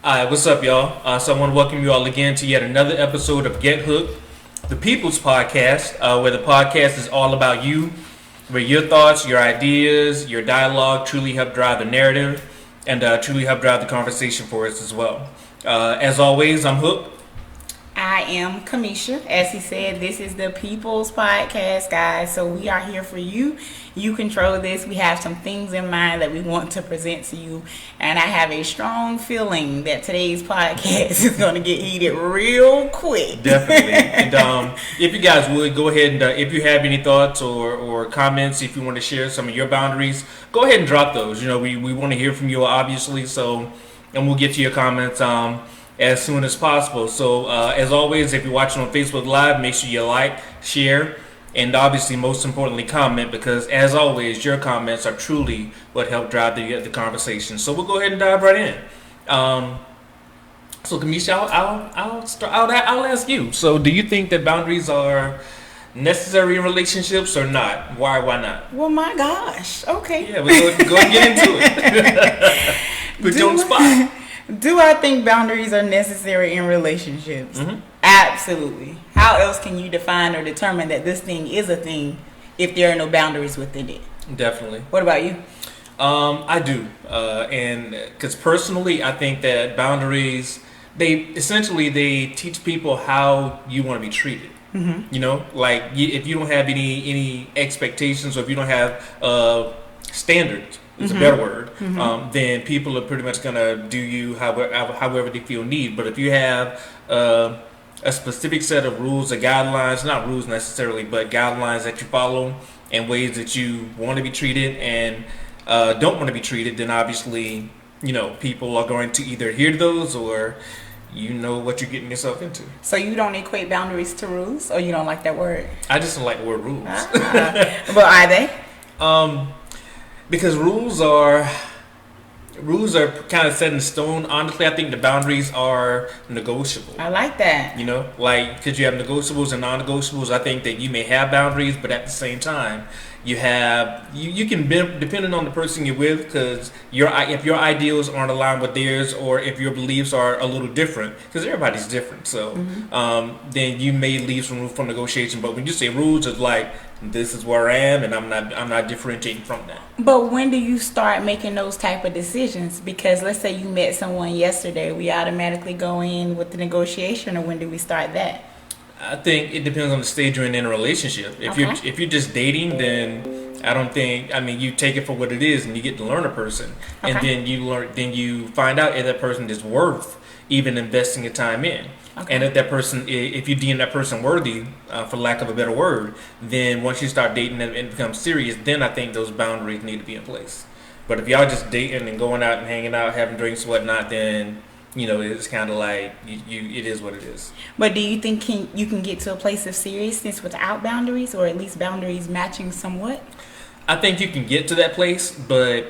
Alright, what's up, y'all? So I want to welcome you all again to yet another episode of Get Hooked, the People's Podcast, where the podcast is all about you, where your thoughts, your ideas, your dialogue truly help drive the narrative and truly help drive the conversation for us as well. As always, I'm Hook. I am Kamisha. As he said, this is the People's Podcast, guys. So we are here for you. You control this. We have some things in mind that we want to present to you. And I have a strong feeling that today's podcast is going to get heated real quick. Definitely. And if you guys would, go ahead and if you have any thoughts or comments, if you want to share some of your boundaries, go ahead and drop those. You know, we want to hear from you, obviously. So, and we'll get to your comments as soon as possible. So as always, if you're watching on Facebook Live, make sure you like, share, and obviously most importantly comment, because as always your comments are truly what help drive the conversation. So we'll go ahead and dive right in. So Kamisha, I'll ask you. So do you think that boundaries are necessary in relationships or not? Why not? Well, my gosh. Okay. Yeah, we'll go and get into it. Put you on the spot. Do I think boundaries are necessary in relationships? Mm-hmm. Absolutely. How else can you define or determine that this thing is a thing if there are no boundaries within it? Definitely. What about you? I do. And because personally, I think that boundaries, they teach people how you want to be treated. Mm-hmm. You know, like if you don't have any expectations, or if you don't have standards, is a better word, then people are pretty much going to do you however they feel need. But if you have a specific set of rules or guidelines, not rules necessarily, but guidelines that you follow and ways that you want to be treated and don't want to be treated, then obviously, you know, people are going to either adhere to those or you know what you're getting yourself into. So you don't equate boundaries to rules, or you don't like that word? I just don't like the word rules. But are they? Because rules are kind of set in stone. Honestly, I think the boundaries are negotiable. I like that. You know, like, because you have negotiables and non-negotiables. I think that you may have boundaries, but at the same time, you can be depending on the person you're with, because if your ideals aren't aligned with theirs, or if your beliefs are a little different, because everybody's different. So then you may leave some room for negotiation. But when you say rules, it's like, this is where I am, and I'm not differentiating from that. But when do you start making those type of decisions? Because let's say you met someone yesterday, we automatically go in with the negotiation, or when do we start that? I think it depends on the stage you're in a relationship. If you're just dating, then I don't think. I mean, you take it for what it is, and you get to learn a person, and then you find out if that person is worth even investing your time in. Okay. And if you deem that person worthy, for lack of a better word, then once you start dating and it becomes serious, then I think those boundaries need to be in place. But if y'all just dating and going out and hanging out, having drinks and whatnot, then you know it's kind of like it is what it is. But do you think you can get to a place of seriousness without boundaries, or at least boundaries matching somewhat? I think you can get to that place, but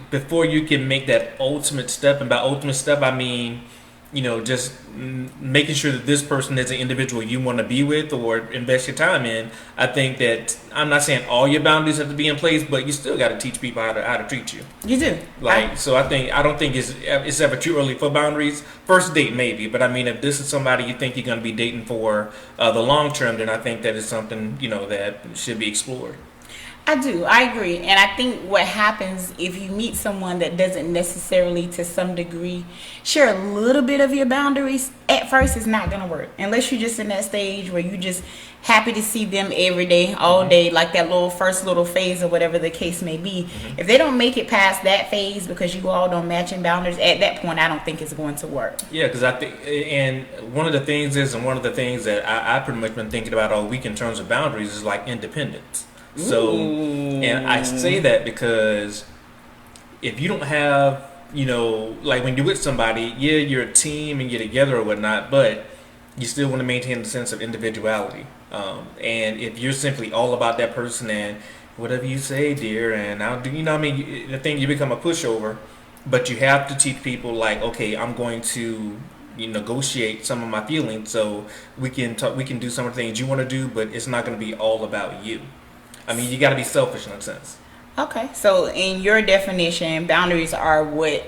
before you can make that ultimate step, and by ultimate step I mean, you know, just making sure that this person is an individual you want to be with or invest your time in. I think that I'm not saying all your boundaries have to be in place, but you still got to teach people how to treat you. You do. So I don't think it's ever too early for boundaries. First date maybe, but I mean, if this is somebody you think you're going to be dating for the long term, then I think that is something, you know, that should be explored. I do. I agree. And I think what happens if you meet someone that doesn't necessarily, to some degree, share a little bit of your boundaries, at first it's not going to work. Unless you're just in that stage where you're just happy to see them every day, all day, like that first little phase or whatever the case may be. If they don't make it past that phase because you all don't match in boundaries, at that point I don't think it's going to work. Yeah, because I think, and one of the things that I pretty much been thinking about all week in terms of boundaries is like independence. So, and I say that because if you don't have, you know, like when you're with somebody, yeah, you're a team and you're together or whatnot, but you still want to maintain a sense of individuality. And if you're simply all about that person and whatever you say, dear, and I'll do, you know what I mean? The thing, you become a pushover, but you have to teach people like, okay, I'm going to negotiate some of my feelings so we can do some of the things you want to do, but it's not going to be all about you. I mean, you got to be selfish in a sense. Okay, so in your definition, boundaries are what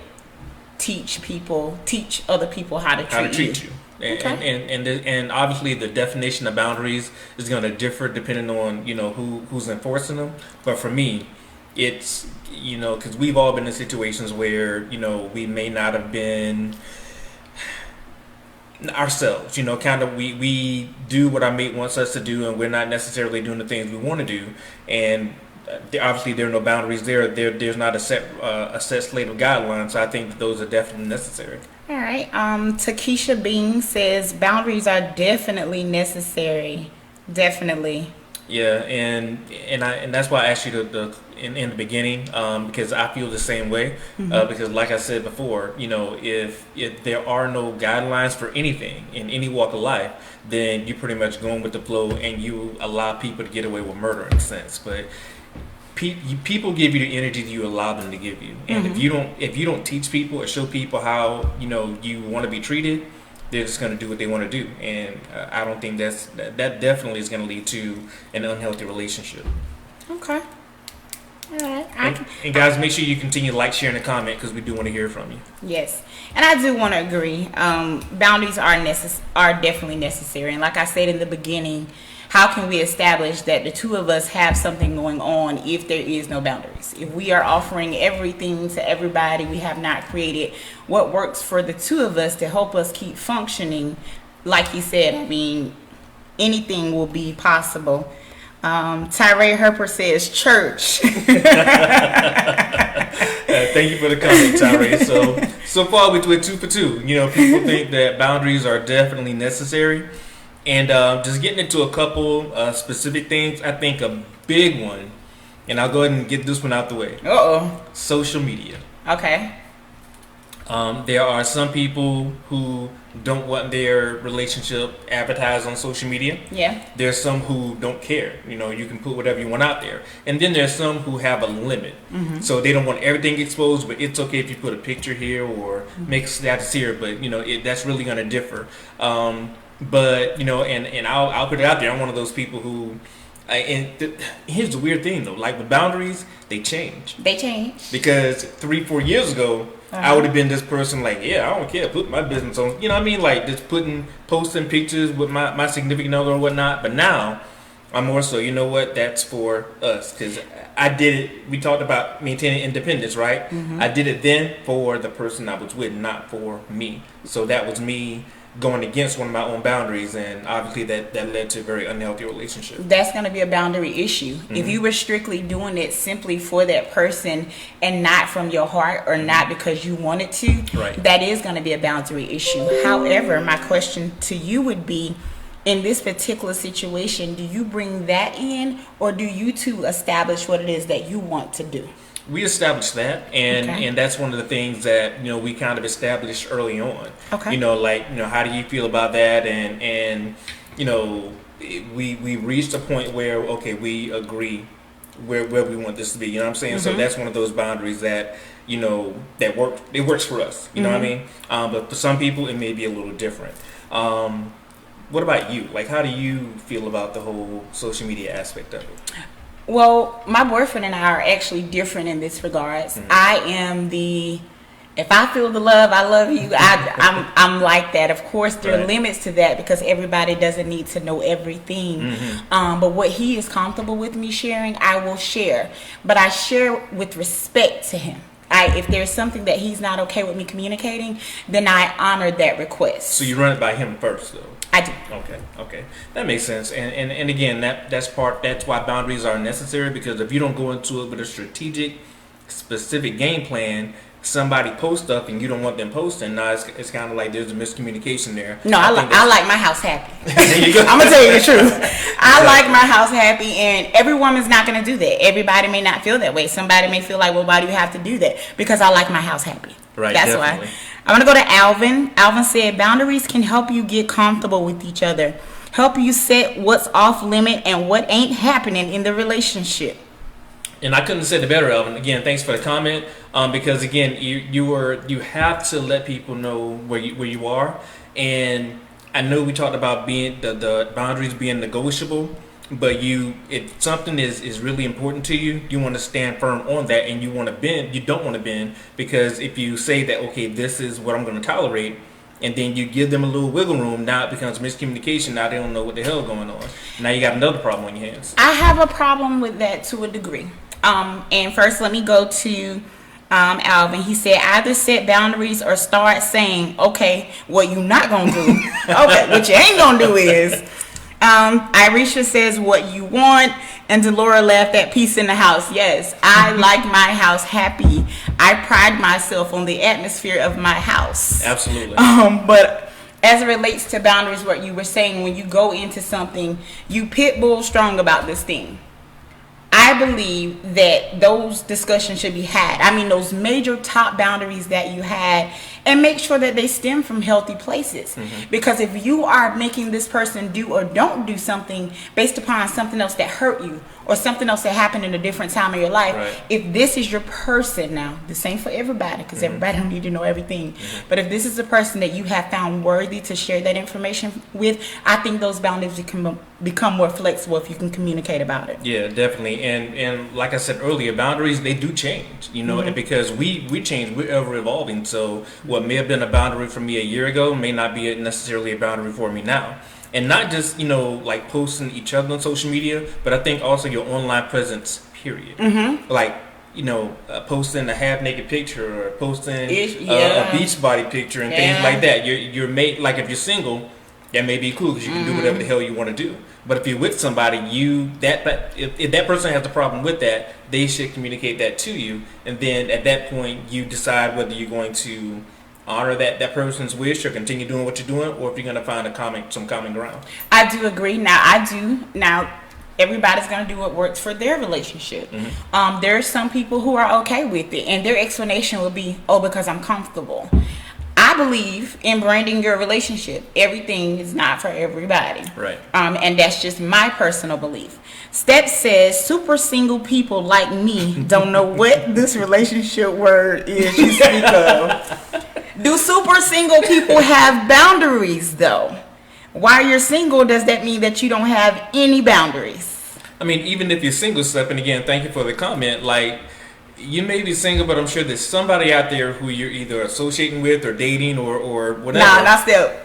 teach other people how to treat you. And obviously the definition of boundaries is going to differ depending on who's enforcing them. But for me, it's because we've all been in situations where we may not have been ourselves. Kind of we do what our mate wants us to do, and we're not necessarily doing the things we want to do. And obviously there are no boundaries there. There's not a set slate of guidelines. So I think that those are definitely necessary. All right. Takesha Bing says boundaries are definitely necessary. Definitely. Yeah, and that's why I asked you in the beginning, because I feel the same way. Because like I said before, if there are no guidelines for anything in any walk of life, then you're pretty much going with the flow, and you allow people to get away with murder in a sense. But people give you the energy that you allow them to give you, and if you don't teach people or show people how you want to be treated, they're just going to do what they want to do, and I don't think that definitely is going to lead to an unhealthy relationship. Okay. All right. And guys, make sure you continue to like, share, and comment, because we do want to hear from you. Yes, and I do want to agree. Boundaries are definitely necessary, and like I said in the beginning, how can we establish that the two of us have something going on if there is no boundaries? If we are offering everything to everybody, we have not created what works for the two of us to help us keep functioning. Like you said, I mean, anything will be possible. Tyree Herper says church. Thank you for the comment, Tyree. So far we're 2 for 2. People think that boundaries are definitely necessary. And just getting into a couple specific things, I think a big one, and I'll go ahead and get this one out the way. Social media. Okay. There are some people who don't want their relationship advertised on social media. Yeah. There's some who don't care. You can put whatever you want out there. And then there's some who have a limit. So they don't want everything exposed, but it's okay if you put a picture here or make a status here, but that's really going to differ. But and I'll put it out there. I'm one of those people who, here's the weird thing though. Like with boundaries, they change. Because 3-4 years ago, I would have been this person like, yeah, I don't care, put my business on. You know what I mean? Like just posting pictures with my significant other or whatnot. But now, I'm more so. You know what? That's for us, because I did it. We talked about maintaining independence, right? I did it then for the person I was with, not for me. So that was me going against one of my own boundaries, and obviously that led to a very unhealthy relationship. That's going to be a boundary issue. If you were strictly doing it simply for that person and not from your heart or not because you wanted to, that is going to be a boundary issue. However, my question to you would be, in this particular situation, do you bring that in, or do you two establish what it is that you want to do? We established that, and that's one of the things that we kind of established early on. Okay. How do you feel about that? And we reached a point where we agree where we want this to be. You know what I'm saying? So that's one of those boundaries that that work. It works for us. You know what I mean? But for some people, it may be a little different. What about you? Like, how do you feel about the whole social media aspect of it? Well, my boyfriend and I are actually different in this regards. I am if I feel the love, I love you. I'm like that. Of course, there are limits to that because everybody doesn't need to know everything. But what he is comfortable with me sharing, I will share. But I share with respect to him. If there's something that he's not okay with me communicating, then I honor that request. So you run it by him first, though? I do. Okay, that makes sense. And again, that's why boundaries are necessary, because if you don't go into it with a strategic, specific game plan, somebody posts stuff and you don't want them posting. Now it's kind of like there's a miscommunication there. No, I like my house happy. There you go. I'm gonna tell you the truth. I like my house happy, and every woman's not gonna do that. Everybody may not feel that way. Somebody may feel like, well, why do you have to do that? Because I like my house happy. Right. That's definitely. why. I'm gonna go to Alvin. Alvin said boundaries can help you get comfortable with each other, help you set what's off limit and what ain't happening in the relationship. And I couldn't have said it better, Alvin. Again, thanks for the comment. Because again, you have to let people know where you are. And I know we talked about being the boundaries being negotiable, but if something is really important to you, you want to stand firm on that, and you want to bend. You don't want to bend, because if you say that, okay, this is what I'm going to tolerate, and then you give them a little wiggle room, now it becomes miscommunication. Now they don't know what the hell going on. Now you got another problem on your hands. I have a problem with that to a degree. And first, let me go to Alvin. He said, either set boundaries or start saying, okay, what you not gonna do. Okay, what you ain't gonna do is. Irisha says, what you want. And Delora left, that peace in the house. Yes, I like my house happy. I pride myself on the atmosphere of my house. Absolutely. But as it relates to boundaries, what you were saying, when you go into something, you pit bull strong about this thing. I believe that those discussions should be had. I mean, those major top boundaries that you had, and make sure that they stem from healthy places. Mm-hmm. Because if you are making this person do or don't do something based upon something else that hurt you, or something else that happened in a different time of your life, right. If this is your person, now this ain't for everybody, because everybody don't need to know everything, but if this is a person that you have found worthy to share that information with, I think those boundaries become more flexible if you can communicate about it. Yeah, definitely. And like I said earlier, boundaries, they do change, and because we change, we're ever evolving. So what may have been a boundary for me a year ago may not be necessarily a boundary for me now. And not just, like posting each other on social media, but I think also your online presence, period. Mm-hmm. Like, posting a half-naked picture, or posting a beach body picture and things like that. You're made, like, if you're single, that may be cool because you can do whatever the hell you want to do. But if you're with somebody, if that person has a problem with that, they should communicate that to you. And then at that point, you decide whether you're going to honor that person's wish or continue doing what you're doing, or if you're going to find some common ground. I do agree. Now everybody's going to do what works for their relationship. Mm-hmm. There are some people who are okay with it, and their explanation will be, because I'm comfortable. I believe in branding your relationship. Everything is not for everybody. Right. And that's just my personal belief. Step says, super single people like me don't know what this relationship word is you speak of. Do super single people have boundaries, though? While you're single, does that mean that you don't have any boundaries? I mean, even if you're single, Steph, and again, thank you for the comment, like, you may be single, but I'm sure there's somebody out there who you're either associating with or dating or whatever. Nah, not Step.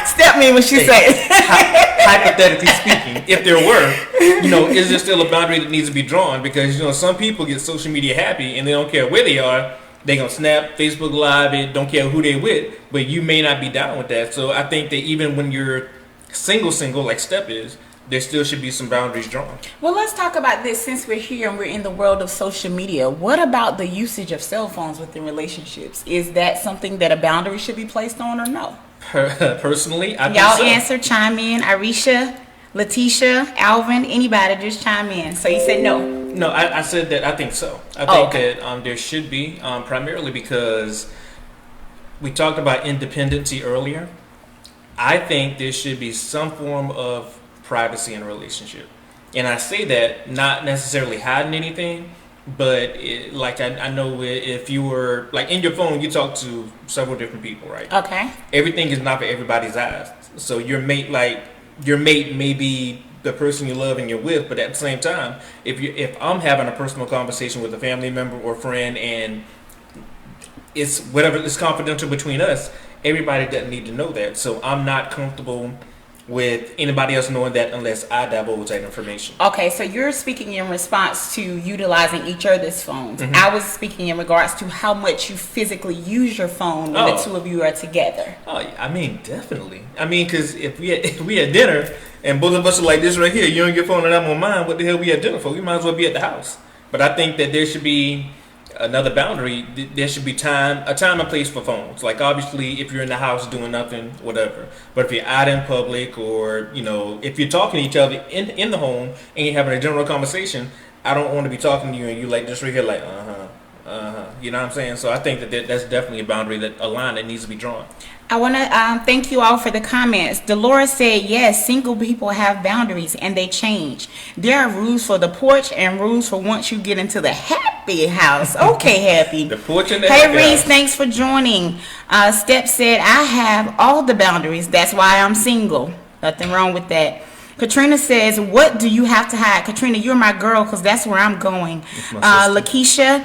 Step mean what she said. Hypothetically speaking, if there were, is there still a boundary that needs to be drawn? Because, some people get social media happy and they don't care where they are. They gonna snap, Facebook Live it, don't care who they with, but you may not be down with that. So I think that even when you're single, like Step is, there still should be some boundaries drawn. Well, let's talk about this since we're here and we're in the world of social media. What about the usage of cell phones within relationships? Is that something that a boundary should be placed on, or no? Personally, I think y'all so. Answer, chime in. Irisha, Letitia, Alvin, anybody, just chime in. So you said no. No, I said that I think so. I think that there should be, primarily because we talked about independency earlier. I think there should be some form of privacy in a relationship. And I say that not necessarily hiding anything, but I know if you were, like, in your phone, you talk to several different people, right? Okay. Everything is not for everybody's eyes. So your mate may be the person you love and you're with, but at the same time, if I'm having a personal conversation with a family member or friend and it's confidential between us, everybody doesn't need to know that. So I'm not comfortable with anybody else knowing that unless I divulge that information. Okay, so you're speaking in response to utilizing each other's phones. Mm-hmm. I was speaking in regards to how much you physically use your phone when the two of you are together. Oh, I mean, definitely. I mean, because if we had dinner and both of us are like this right here, you on your phone and I'm on mine, what the hell we at dinner for? We might as well be at the house. But I think that there should be another boundary. There should be a time and place for phones. Like, obviously, if you're in the house doing nothing, whatever. But if you're out in public, or if you're talking to each other in the home and you're having a general conversation, I don't want to be talking to you and you like just right here like you know what I'm saying? So I think that's definitely a boundary, a line that needs to be drawn. I want to thank you all for the comments. Dolores said, yes, single people have boundaries and they change. There are rules for the porch and rules for once you get into the happy house. Okay, Happy. The porch and the Hey, happy Reese, house. thanks for joining. Step said, I have all the boundaries. That's why I'm single. Nothing wrong with that. Katrina says, what do you have to hide? Katrina, you're my girl because that's where I'm going. Lakeisha,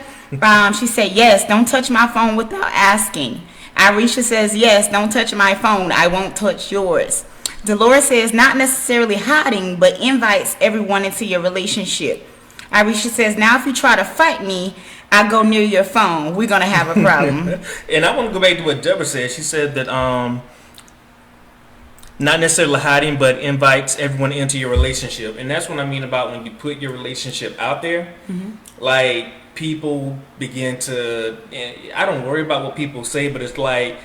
she said, yes, don't touch my phone without asking. Irisha says, yes, don't touch my phone. I won't touch yours. Dolores says, not necessarily hiding, but invites everyone into your relationship. Irisha says, now if you try to fight me, I go near your phone. We're going to have a problem. And I want to go back to what Deborah said. She said that not necessarily hiding, but invites everyone into your relationship. And that's what I mean about when you put your relationship out there. Like, people begin to, I don't worry about what people say, but it's like,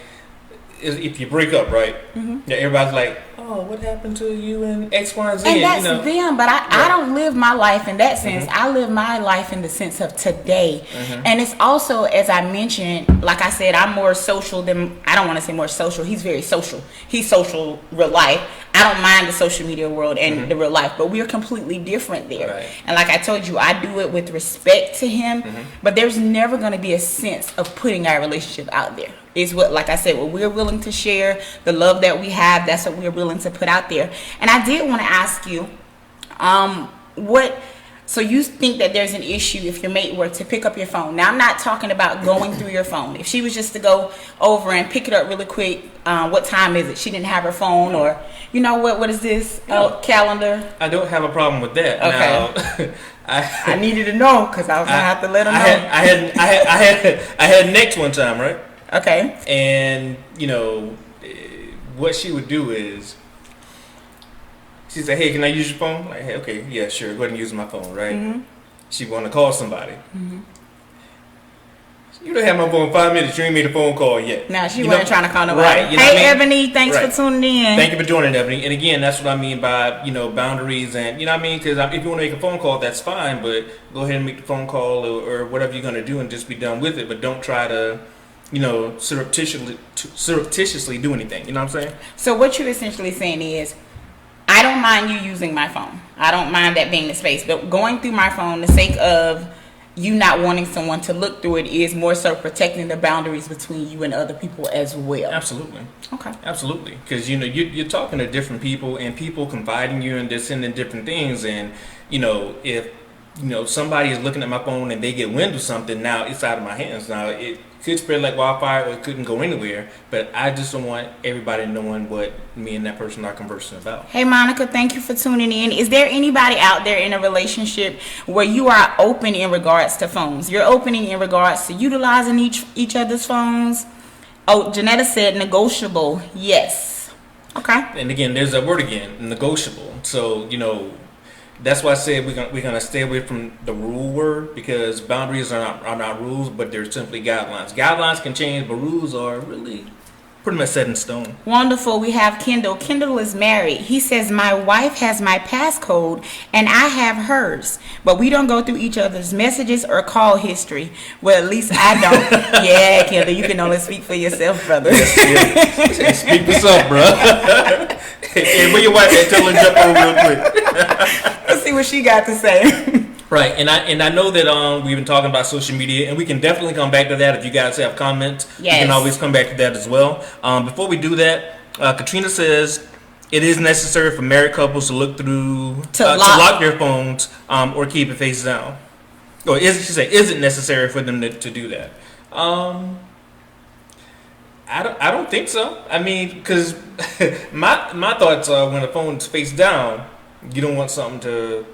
if you break up, right? Yeah, everybody's like, oh, what happened to you and X, Y, and Z? And that's them, but I don't live my life in that sense. I live my life in the sense of today. And it's also, as I mentioned, like I said, I'm more social than, I don't want to say more social. He's very social. He's social real life. I don't mind the social media world and the real life, but we're completely different there. Right. And like I told you, I do it with respect to him, but there's never going to be a sense of putting our relationship out there. It's what, like I said, what we're willing to share, the love that we have, that's what we're willing to put out there. And I did want to ask you, so you think that there's an issue if your mate were to pick up your phone? Now, I'm not talking about going through your phone. If she was just to go over and pick it up really quick, what time is it? She didn't have her phone, or, you know what is this, calendar? I don't have a problem with that. Okay. Now, I needed to know because I was going to have to let her know. I had next one time, right? Okay. And, what she would do is, she said, hey, can I use your phone? Like, hey, okay, yeah, sure, go ahead and use my phone, right? She want to call somebody. You don't have my phone 5 minutes, you ain't made a phone call yet. No, she wasn't trying to call nobody. Right, hey, Ebony, thanks for tuning in. Thank you for joining, Ebony. And again, that's what I mean by, boundaries and, you know what I mean? Because if you want to make a phone call, that's fine, but go ahead and make the phone call or whatever you're going to do and just be done with it. But don't try to, surreptitiously do anything. You know what I'm saying? So what you're essentially saying is, I don't mind you using my phone. I don't mind that being the space. But going through my phone, the sake of you not wanting someone to look through it is more so protecting the boundaries between you and other people as well. Absolutely. Okay. Absolutely. Because, you're talking to different people and people confiding you and they're sending different things. And, if, somebody is looking at my phone and they get wind of something, now it's out of my hands. Now, it could spread like wildfire or it couldn't go anywhere, but I just don't want everybody knowing what me and that person are conversing about. Hey Monica, thank you for tuning in. Is there anybody out there in a relationship where you are open in regards to phones? You're opening in regards to utilizing each other's phones? Oh, Janetta said negotiable. Yes. Okay. And again, there's that word again, negotiable. So, that's why I said we're gonna stay away from the rule word, because boundaries are not rules, but they're simply guidelines. Guidelines can change, but rules are really pretty much set in stone. Wonderful. We have Kendall. Kendall is married. He says, my wife has my passcode and I have hers, but we don't go through each other's messages or call history. Well, at least I don't. Yeah, Kendall, you can only speak for yourself, brother. Yeah. Speak for yourself, bro. Hey, where your wife at? Tell her to jump on real quick. Let's see what she got to say. Right, and I know that we've been talking about social media, and we can definitely come back to that. If you guys have comments, yes, you can always come back to that as well. Before we do that, Katrina says it is necessary for married couples to look through to lock their phones or keep it face down. Or she say, is it necessary for them to do that? I don't think so. I mean, because my thoughts are when the phone's face down, you don't want something to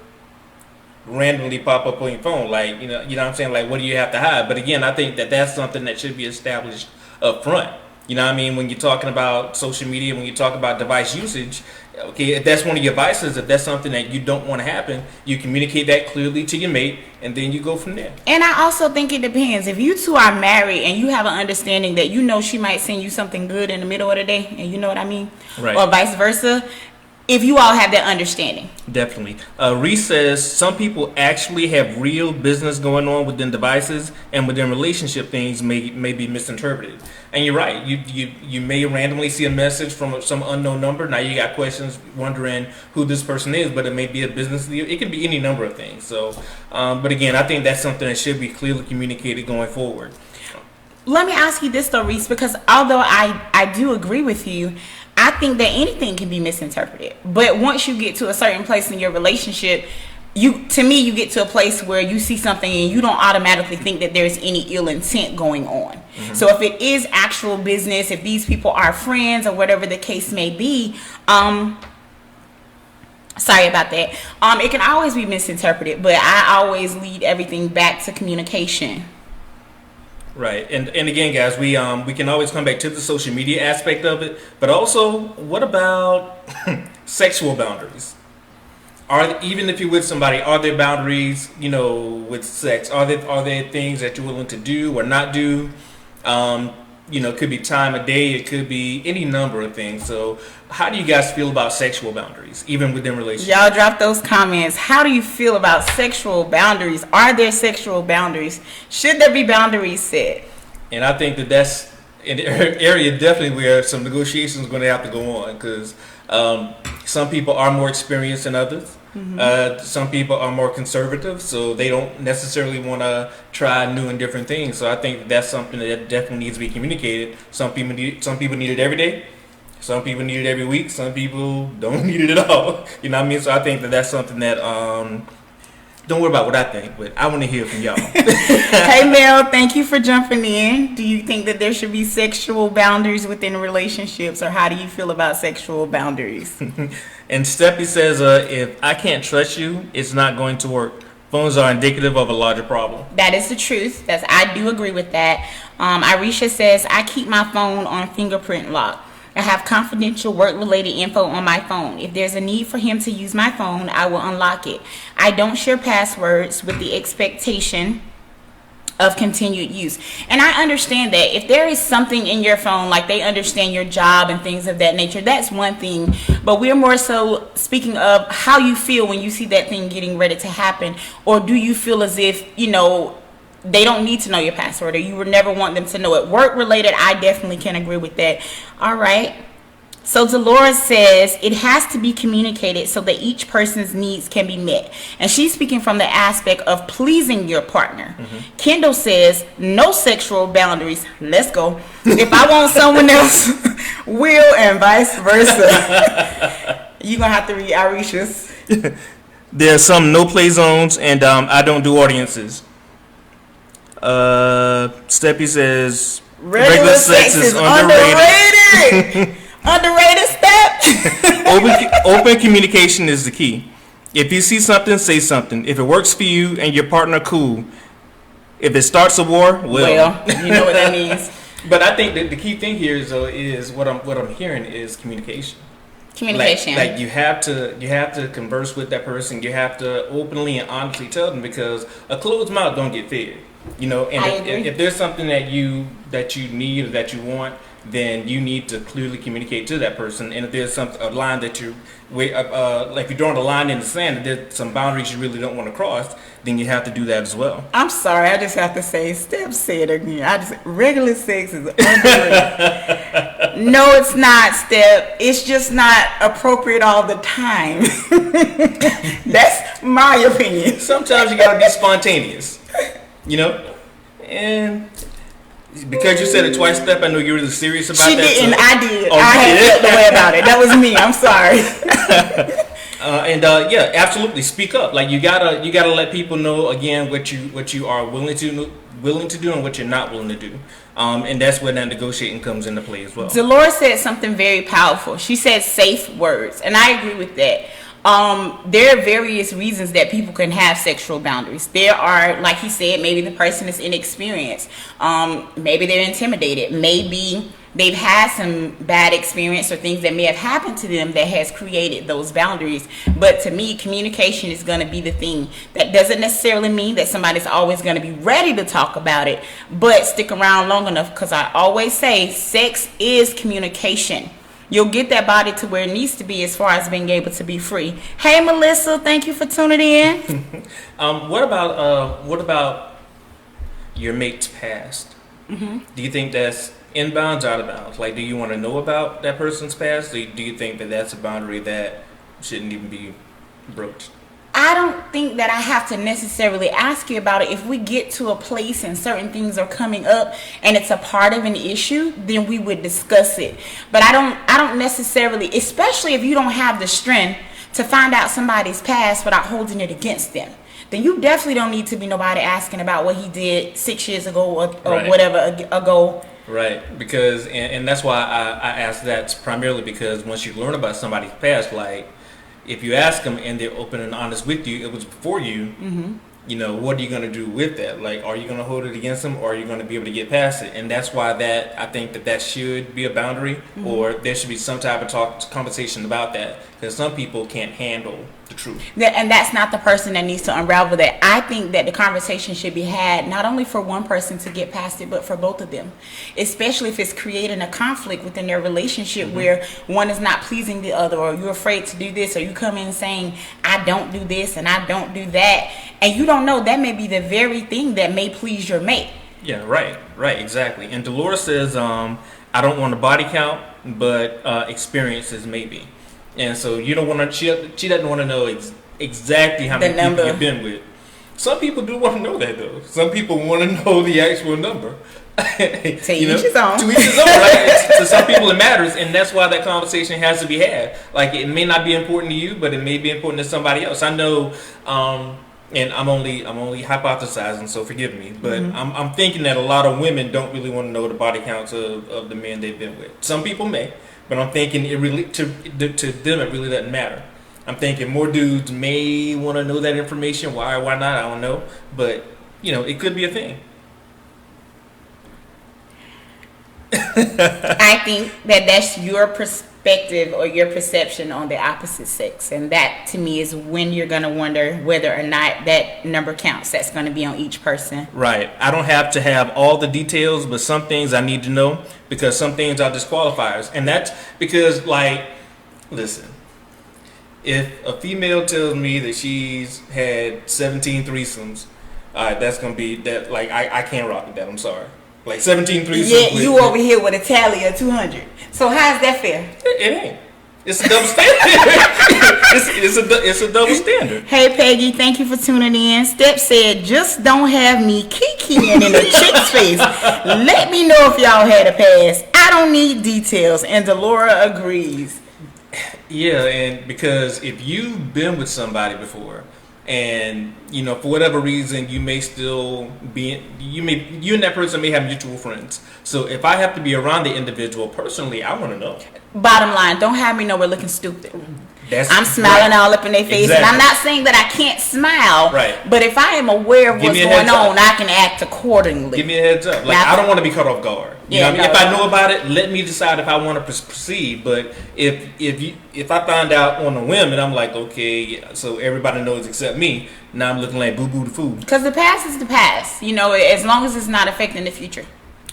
randomly pop up on your phone, like you know what I'm saying, like what do you have to hide? But again, I think that that's something that should be established up front. You know what I mean? When you're talking about social media, when you talk about device usage, okay, if that's one of your vices, if that's something that you don't want to happen, you communicate that clearly to your mate, and then you go from there. And I also think it depends. If you two are married and you have an understanding that she might send you something good in the middle of the day, and you know what I mean, right, or vice versa. If you all have that understanding. Definitely. Reese says some people actually have real business going on within devices, and within relationship things may be misinterpreted. And you're right. You may randomly see a message from some unknown number. Now you got questions wondering who this person is, but it may be a business deal. It could be any number of things. So, but again, I think that's something that should be clearly communicated going forward. Let me ask you this though, Reese, because although I do agree with you, I think that anything can be misinterpreted. But once you get to a certain place in your relationship, you get to a place where you see something and you don't automatically think that there's any ill intent going on. Mm-hmm. So if it is actual business, if these people are friends or whatever the case may be, sorry about that. It can always be misinterpreted, but I always lead everything back to communication. Right, and again, guys, we can always come back to the social media aspect of it, but also, what about sexual boundaries? Even if you're with somebody, are there boundaries, with sex? Are there things that you're willing to do or not do? It could be time of day, it could be any number of things. So how do you guys feel about sexual boundaries, even within relationships? Y'all drop those comments. How do you feel about sexual boundaries? Are there sexual boundaries? Should there be boundaries set? And I think that's an area definitely where some negotiations are going to have to go on, because some people are more experienced than others. Mm-hmm. Some people are more conservative, so they don't necessarily want to try new and different things. So I think that's something that definitely needs to be communicated. Some people need it every day. Some people need it every week. Some people don't need it at all. You know what I mean? So I think that's something that don't worry about what I think, but I want to hear from y'all. Hey Mel, thank you for jumping in. Do you think that there should be sexual boundaries within relationships, or how do you feel about sexual boundaries? And Steppy says, if I can't trust you, it's not going to work. Phones are indicative of a larger problem. That is the truth. I do agree with that. Irisha says, I keep my phone on fingerprint lock. I have confidential work-related info on my phone. If there's a need for him to use my phone, I will unlock it. I don't share passwords with the expectation of continued use. And I understand that if there is something in your phone, like they understand your job and things of that nature, that's one thing. But we're more so speaking of how you feel when you see that thing getting ready to happen. Or do you feel as if, they don't need to know your password, or you would never want them to know it? Work related, I definitely can agree with that. All right. So Dolores says it has to be communicated so that each person's needs can be met. And she's speaking from the aspect of pleasing your partner. Mm-hmm. Kendall says no sexual boundaries. Let's go. If I want someone else, will, and vice versa. You're going to have to read Irisha's. There are some no play zones, and I don't do audiences. Steppy says regular sex is underrated. Underrated Step. Open communication is the key. If you see something, say something. If it works for you and your partner, cool. If it starts a war, well, you know what that means. But I think that the key thing here is what I'm hearing is communication. Communication. Like you have to converse with that person. You have to openly and honestly tell them, because a closed mouth don't get fed. And if there's something that you need or that you want, then you need to clearly communicate to that person. And if there's a line that like you're drawing a line in the sand, and there's some boundaries you really don't want to cross, then you have to do that as well. I'm sorry, I just have to say, Steph said again. Regular sex is underrated. No, it's not, Steph. It's just not appropriate all the time. That's my opinion. Sometimes you gotta be spontaneous. And because you said it twice, Steph, I know you're really serious about that. She didn't. So. I did. I had felt the way about it. That was me. I'm sorry. Yeah, absolutely. Speak up. Like you gotta let people know again what you are willing to do and what you're not willing to do. And that's where that negotiating comes into play as well. Dolores said something very powerful. She said safe words, and I agree with that. There are various reasons that people can have sexual boundaries. There are, like he said, maybe the person is inexperienced. Maybe they're intimidated. Maybe they've had some bad experience or things that may have happened to them that has created those boundaries. But to me, communication is going to be the thing. That doesn't necessarily mean that somebody's always going to be ready to talk about it, but stick around long enough, because I always say sex is communication. You'll get that body to where it needs to be as far as being able to be free. Hey, Melissa, thank you for tuning in. What about your mate's past? Mm-hmm. Do you think that's inbounds, out of bounds? Like, do you want to know about that person's past? Do you think that that's a boundary that shouldn't even be broached? I don't think that I have to necessarily ask you about it. If we get to a place and certain things are coming up and it's a part of an issue, then we would discuss it. But I don't necessarily, especially if you don't have the strength to find out somebody's past without holding it against them, then you definitely don't need to be nobody asking about what he did 6 years ago or whatever ago. Right, because, and that's why I asked that primarily because once you learn about somebody's past, like, if you ask them and they're open and honest with you, it was before you, you know, what are you going to do with that? Like, are you going to hold it against them, or are you going to be able to get past it? And that's why I think that should be a boundary, or there should be some type of conversation about that, because some people can't handle the truth. And that's not the person that needs to unravel that. I think that the conversation should be had not only for one person to get past it, but for both of them, especially if it's creating a conflict within their relationship where one is not pleasing the other, or you're afraid to do this, or you come in saying, I don't do this and I don't do that, and you don't know that may be the very thing that may please your mate. Yeah, right, exactly. And Dolores says, I don't want a body count, but experiences maybe. And so you don't want to. She doesn't want to know exactly how many people you've been with. Some people do want to know that though. Some people want to know the actual number. To each his own. To each his own, right? To some people it matters, and that's why that conversation has to be had. Like, it may not be important to you, but it may be important to somebody else. I know, and I'm only hypothesizing, so forgive me, but I'm thinking that a lot of women don't really want to know the body counts of the men they've been with. Some people may. But I'm thinking it really to them it really doesn't matter. I'm thinking more dudes may want to know that information. Why not? I don't know. But you know, it could be a thing. I think that's your perspective or your perception on the opposite sex, and that to me is when you're going to wonder whether or not that number counts. That's going to be on each person. Right. I don't have to have all the details, but some things I need to know, because some things are disqualifiers, and that's because, like, listen, if a female tells me that she's had 17 threesomes, that's going to be that. Like, I can't rock with that. I'm sorry. Like 17 threesomes. Yeah, you over here with a tally of 200. So how is that fair? It ain't. It's a double standard. it's a double standard. Hey Peggy, thank you for tuning in. Step said, just don't have me kikiing in a chick's face. Let me know if y'all had a pass. I don't need details. And Delora agrees. Yeah, and because if you've been with somebody before, and you know, for whatever reason, you may still be, you and that person may have mutual friends. So if I have to be around the individual personally, I want to know. Bottom line, don't have me know we're looking stupid. I'm smiling all up in their face, exactly. And I'm not saying that I can't smile. Right. But if I am aware of what's going on, I can act accordingly. Give me a heads up. Like, I don't want to be caught off guard. You know what I mean? If I know about it, let me decide if I want to proceed. But if I find out on a whim and I'm like, okay, so everybody knows except me, now I'm looking like boo boo the fool. Because the past is the past. You know, as long as it's not affecting the future.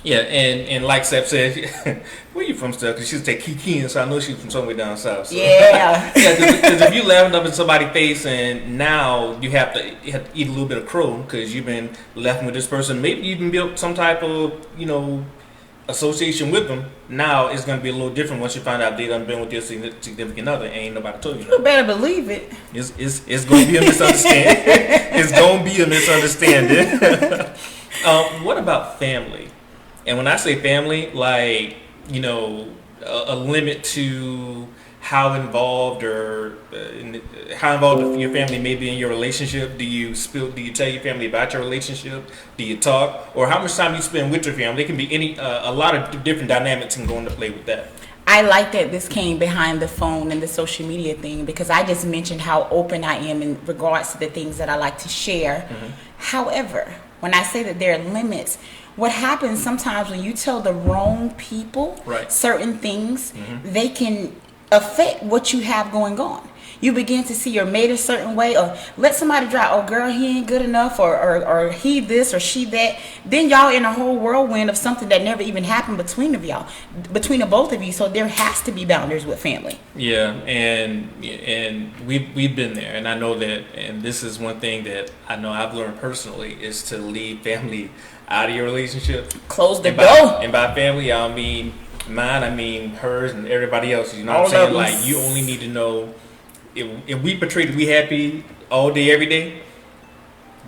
Yeah, and like Seth said, where you from, Steph? Because she used to take Kiki, so I know she's from somewhere down south. So. Yeah. Because if you laughing up in somebody's face and now you have to eat a little bit of crow because you've been laughing with this person, maybe you even built some type of, you know, association with them. Now it's going to be a little different once you find out they done been with your significant other. Ain't nobody told you. You better believe it. It's going to be a misunderstanding. It's going to be a misunderstanding. What about family? And when I say family, like, you know, a limit to how involved your family may be in your relationship. Do you tell your family about your relationship? Do you talk? Or how much time you spend with your family? It can be a lot of different dynamics can go into play with that. I like that this came behind the phone and the social media thing, because I just mentioned how open I am in regards to the things that I like to share. Mm-hmm. However, when I say that there are limits, what happens sometimes when you tell the wrong people certain things, they can affect what you have going on. You begin to see your mate a certain way, or let somebody drive, oh girl, he ain't good enough, or he this or she that. Then y'all in a whole whirlwind of something that never even happened between the both of you. So there has to be boundaries with family. Yeah, and we've been there, and I know that, and this is one thing that I know I've learned personally, is to leave family out of your relationship. Close the door. And by family, I mean mine, I mean hers, and everybody else. You know what I'm saying? Like, you only need to know if we portray to be happy all day, every day,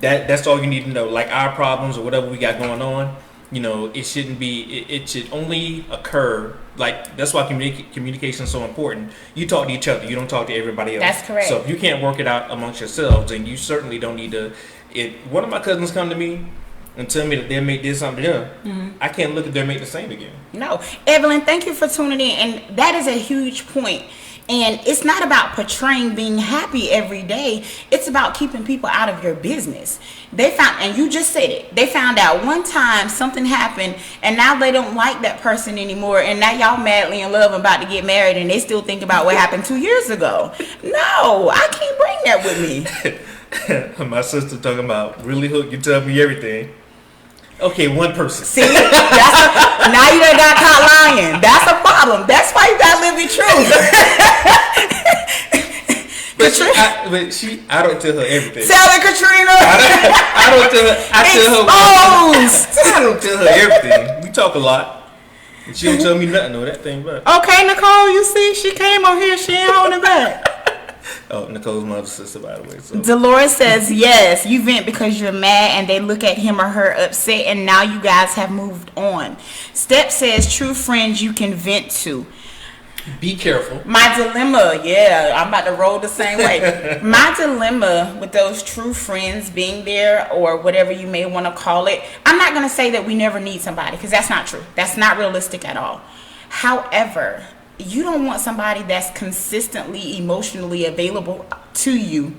that's all you need to know. Like our problems or whatever we got going on, it shouldn't be. It should only occur. Like that's why communication is so important. You talk to each other. You don't talk to everybody else. That's correct. So if you can't work it out amongst yourselves, then you certainly don't need to. If one of my cousins come to me and tell me that their mate did something to them, I can't look at their mate the same again. No, Evelyn, thank you for tuning in, and that is a huge point. And it's not about portraying being happy every day. It's about keeping people out of your business. They found, and you just said it, they found out one time something happened, and now they don't like that person anymore, and now y'all madly in love and about to get married, and they still think about what happened 2 years ago. No, I can't bring that with me. My sister talking about really hook, you tell me everything. Okay, one person. See, now you done got caught lying. That's a problem. That's why you gotta live your truth. I don't tell her everything. Tell her, Katrina. I don't tell her. I don't tell her everything. We talk a lot. And she don't tell me nothing. No, that thing, but okay, Nicole, you see, she came on here. She ain't holding back. Oh, Nicole's mother sister, by the way. So. Dolores says, yes, you vent because you're mad and they look at him or her upset, and now you guys have moved on. Step says, true friends you can vent to. Be careful. My dilemma, I'm about to roll the same way. My dilemma with those true friends being there, or whatever you may want to call it, I'm not going to say that we never need somebody, because that's not true. That's not realistic at all. However, you don't want somebody that's consistently emotionally available to you.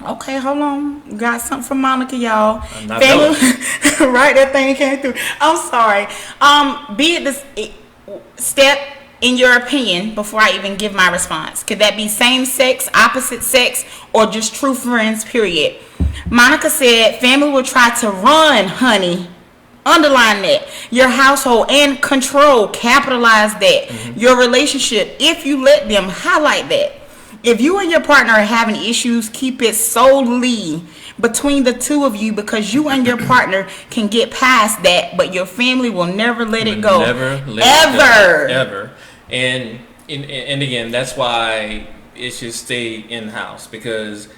Okay, hold on. Got something from Monica, y'all. Right, that thing came through. I'm sorry. Be it this step, in your opinion, before I even give my response. Could that be same sex, opposite sex, or just true friends, period? Monica said, family will try to run, honey. Underline that. Your household and control. Capitalize that. Your relationship, if you let them, highlight that. If you and your partner are having issues, keep it solely between the two of you, because you and your partner can get past that, but your family will never let it go. Never let it go. Ever. And again, that's why it should stay in-house, because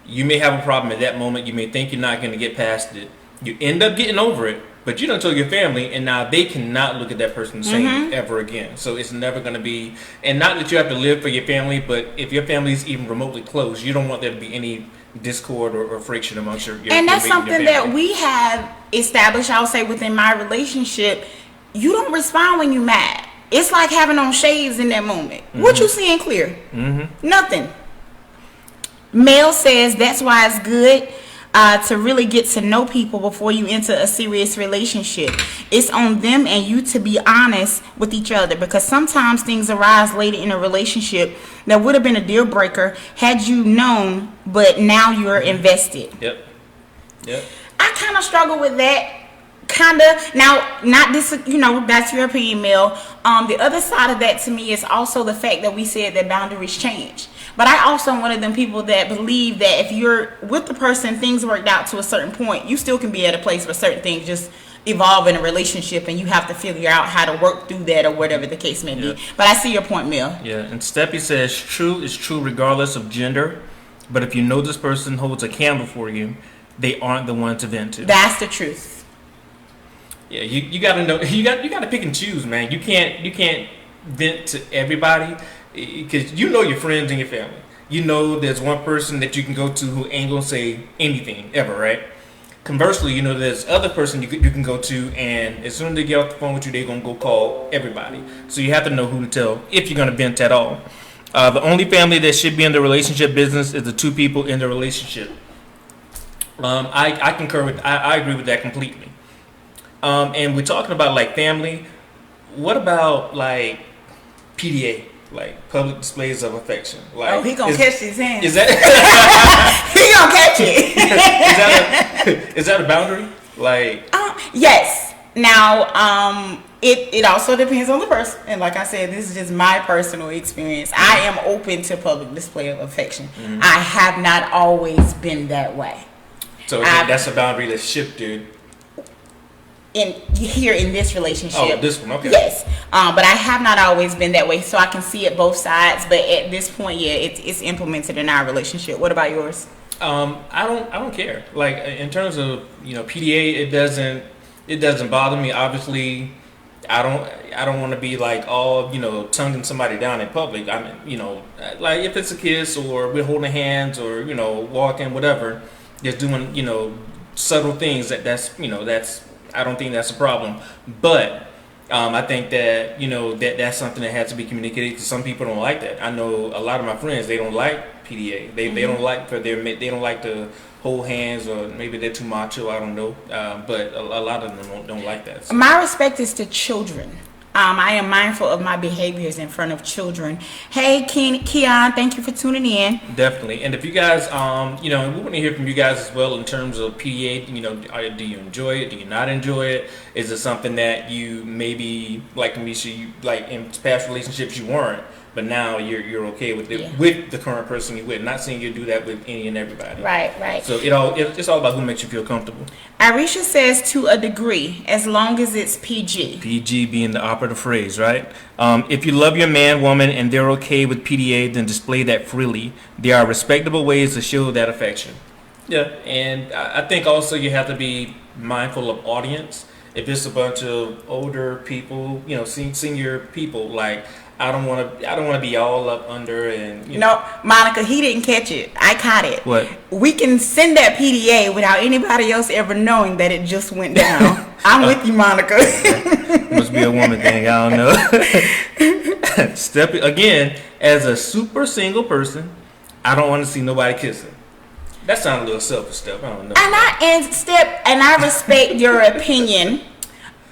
you may have a problem at that moment. You may think you're not going to get past it. You end up getting over it. But you don't tell your family, and now they cannot look at that person the same ever again. So it's never going to be, and not that you have to live for your family, but if your family is even remotely close, you don't want there to be any discord or friction amongst your and that's something that we have established, I'll say, within my relationship. You don't respond when you're mad. It's like having on shades in that moment. What you seeing clear? Nothing. Mel says that's why it's good to really get to know people before you enter a serious relationship. It's on them and you to be honest with each other, because sometimes things arise later in a relationship that would have been a deal breaker had you known, but now you're invested. Yep. I kind of struggle with that. Now, not this, that's your opinion, Mel. The other side of that to me is also the fact that we said that boundaries change. But I also am one of them people that believe that if you're with the person, things worked out to a certain point, you still can be at a place where certain things just evolve in a relationship, and you have to figure out how to work through that, or whatever the case may be. But I see your point, Mel. Yeah, and Steppy says true is true regardless of gender. But if you know this person holds a candle for you, they aren't the one to vent to. That's the truth. Yeah, you gotta know. You got to pick and choose, man. You can't vent to everybody, because you know your friends and your family. You know there's one person that you can go to who ain't gonna say anything ever, right? Conversely, there's other person you can go to, and as soon as they get off the phone with you, they're gonna go call everybody. So you have to know who to tell if you're gonna vent at all. The only family that should be in the relationship business is the two people in the relationship. I concur with. I agree with that completely. And we're talking about like family. What about like PDA, like public displays of affection? Like, he gonna catch his hand. Is that he gonna catch it? is that a boundary? Like, yes. Now, it also depends on the person, and like I said, this is just my personal experience. I am open to public display of affection. I have not always been that way. So that's a boundary that's shifted. in here in this relationship. Oh, this one, okay. Yes, but I have not always been that way, so I can see it both sides. But at this point, yeah, it's implemented in our relationship. What about yours? I don't care. Like in terms of PDA, it doesn't bother me. Obviously, I don't want to be like all tonguing somebody down in public. I mean, like if it's a kiss or we're holding hands or walking, whatever, just doing subtle things. That's I don't think that's a problem. But I think that that's something that has to be communicated because some people don't like that. I know a lot of my friends, they don't like PDA. They don't like they don't like to hold hands, or maybe they're too macho. I don't know, but a lot of them don't like that. So. My respect is to children. I am mindful of my behaviors in front of children. Hey, Keon, thank you for tuning in. Definitely. And if you guys, we want to hear from you guys as well in terms of PDA. Do you enjoy it? Do you not enjoy it? Is it something that you maybe, like Misha, like in past relationships you weren't, but now you're okay with it with the current person you're with? Not saying you do that with any and everybody. Right. So it's all about who makes you feel comfortable. Arisha says to a degree, as long as it's PG. PG being the operative phrase, right? If you love your man, woman, and they're okay with PDA, then display that freely. There are respectable ways to show that affection. Yeah, and I think also you have to be mindful of audience. If it's a bunch of older people, senior people, like I don't want to be all up under and No, Monica, he didn't catch it. I caught it. What? We can send that PDA without anybody else ever knowing that it just went down. I'm with you, Monica. Must be a woman thing. I don't know. Step again, as a super single person, I don't want to see nobody kissing. That sounds a little selfish, Steph. I don't know. And I respect your opinion.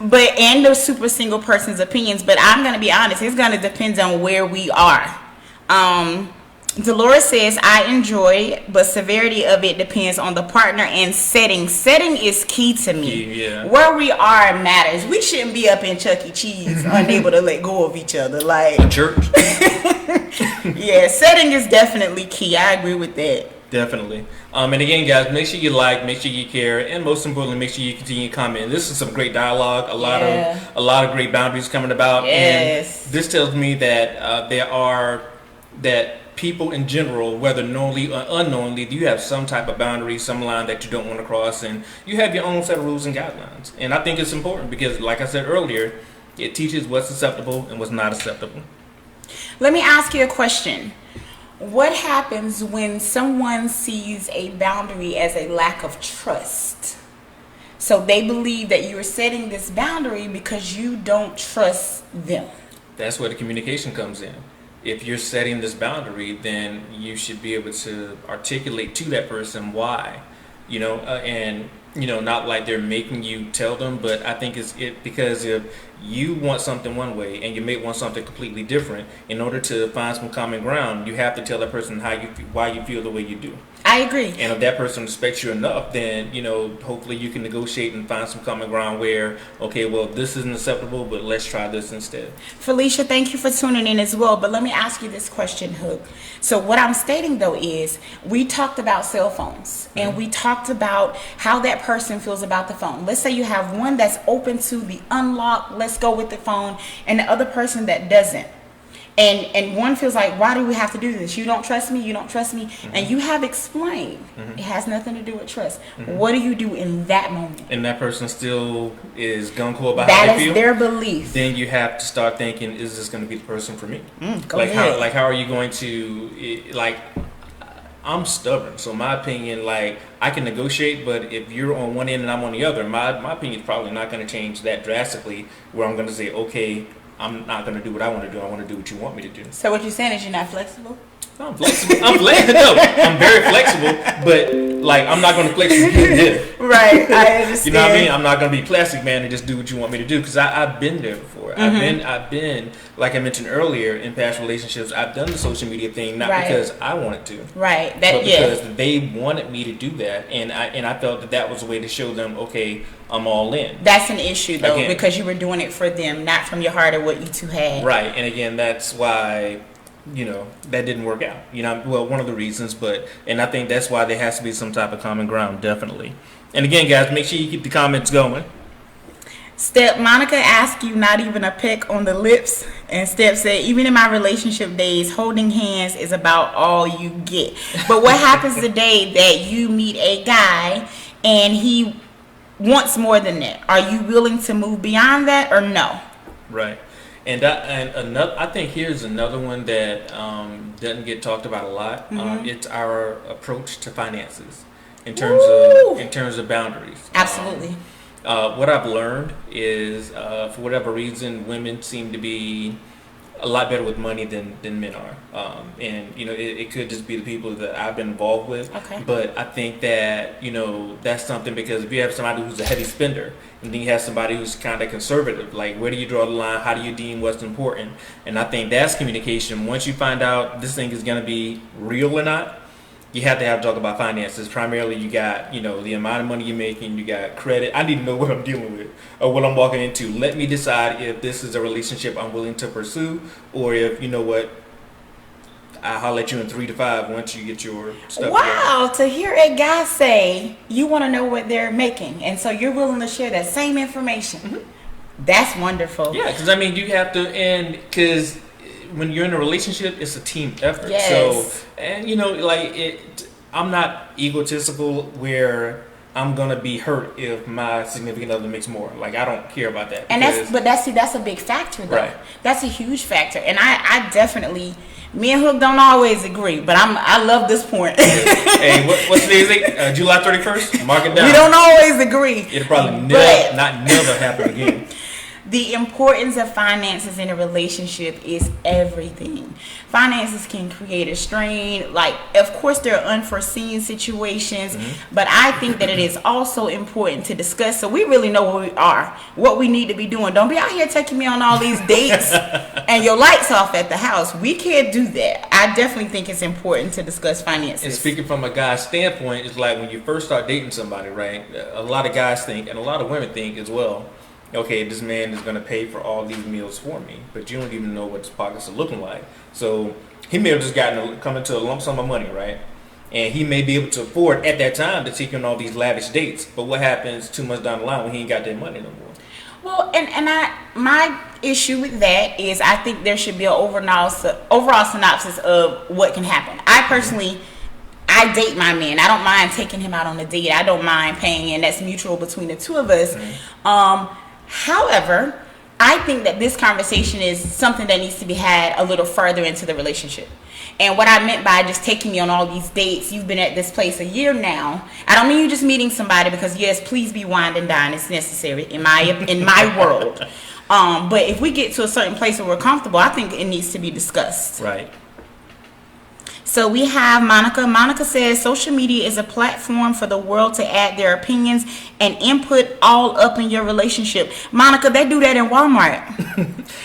And the super single person's opinions, but I'm going to be honest, it's going to depend on where we are. Dolores says, I enjoy, but severity of it depends on the partner and setting. Setting is key to me. Yeah. Where we are matters. We shouldn't be up in Chuck E. Cheese, unable to let go of each other. Like church. Yeah, setting is definitely key. I agree with that. Definitely. And again, guys, make sure you like, make sure you care, and most importantly, make sure you continue to comment. This is some great dialogue, a lot of great boundaries coming about. Yes. And this tells me that that people in general, whether knowingly or unknowingly, you have some type of boundary, some line that you don't want to cross, and you have your own set of rules and guidelines. And I think it's important because, like I said earlier, it teaches what's acceptable and what's not acceptable. Let me ask you a question. What happens when someone sees a boundary as a lack of trust? So they believe that you're setting this boundary because you don't trust them. That's where the communication comes in. If you're setting this boundary, then you should be able to articulate to that person why, and not like they're making you tell them. But I think it's because if you want something one way and you may want something completely different, in order to find some common ground, you have to tell that person why you feel the way you do. I agree. And if that person respects you enough, then hopefully you can negotiate and find some common ground where, okay, well, this isn't acceptable, but let's try this instead. Felicia, thank you for tuning in as well. But let me ask you this question, Hook. So what I'm stating though is, we talked about cell phones and we talked about how that person feels about the phone. Let's say you have one that's open to the unlock, let's go with the phone, and the other person that doesn't. And one feels like, why do we have to do this? You don't trust me, and you have explained it has nothing to do with trust. What do you do in that moment? And that person still is gung-ho about that how they feel. That is their belief. Then you have to start thinking, is this going to be the person for me? Go ahead. How are you going to, I'm stubborn, so my opinion, I can negotiate, but if you're on one end and I'm on the other, my opinion is probably not going to change that drastically, where I'm going to say, okay, I'm not going to do what I want to do. I want to do what you want me to do. So what you're saying is you're not flexible? I'm flexible. I'm very flexible, but I'm not going to flex with you. Right, I understand. You know what I mean? I'm not going to be plastic man and just do what you want me to do, because I've been there before. I've been, like I mentioned earlier, in past relationships, I've done the social media thing not because I wanted to, right? But because they wanted me to do that, and I felt that was a way to show them, okay, I'm all in. That's an issue though, because you were doing it for them, not from your heart or what you two had. Right, and again, that's why. That didn't work out. One of the reasons, and I think that's why there has to be some type of common ground, definitely. And again, guys, make sure you keep the comments going. Step, Monica asked you not even a peck on the lips. And Step said, even in my relationship days, holding hands is about all you get. But what happens the day that you meet a guy and he wants more than that? Are you willing to move beyond that or no? Right. And another, I think here's another one that doesn't get talked about a lot. It's our approach to finances in terms of boundaries. Absolutely. What I've learned is, for whatever reason, women seem to be a lot better with money than men are. And, it could just be the people that I've been involved with. Okay. But I think that, that's something, because if you have somebody who's a heavy spender and then you have somebody who's kind of conservative, like, where do you draw the line? How do you deem what's important? And I think that's communication. Once you find out this thing is going to be real or not, you have to have talk about finances. Primarily, you got, the amount of money you're making, you got credit. I need to know what I'm dealing with or what I'm walking into. Let me decide if this is a relationship I'm willing to pursue, or if, I'll holler at you in 3 to 5 once you get your stuff Wow, to hear a guy say you want to know what they're making, and so you're willing to share that same information. That's wonderful. Yeah, because, you have to, and because when you're in a relationship, it's a team effort. Yes. So, and I'm not egotistical where I'm gonna be hurt if my significant other makes more. Like, I don't care about that. And that's a big factor, though. Right. That's a huge factor, and I definitely. Me and Hook don't always agree, but I love this point. Hey, what's today's date? July 31st. Mark it down. We don't always agree. It'll probably never happen again. The importance of finances in a relationship is everything. Finances can create a strain. Like, of course, there are unforeseen situations, but I think that it is also important to discuss so we really know where we are, what we need to be doing. Don't be out here taking me on all these dates and your lights off at the house. We can't do that. I definitely think it's important to discuss finances. And speaking from a guy's standpoint, it's like when you first start dating somebody, right? A lot of guys think, and a lot of women think as well, okay, this man is going to pay for all these meals for me, but you don't even know what his pockets are looking like. So he may have just come into a lump sum of money, right? And he may be able to afford at that time to take you on all these lavish dates. But what happens 2 months down the line when he ain't got that money no more? Well, my issue with that is I think there should be an overall synopsis of what can happen. I personally, I date my man. I don't mind taking him out on a date. I don't mind paying, and that's mutual between the two of us. However, I think that this conversation is something that needs to be had a little further into the relationship. And what I meant by just taking me on all these dates, you've been at this place a year now. I don't mean you just meeting somebody, because yes, please be wined and dined. It's necessary in my world. But if we get to a certain place where we're comfortable, I think it needs to be discussed. Right. So we have Monica. Monica says social media is a platform for the world to add their opinions and input all up in your relationship. Monica, they do that in Walmart.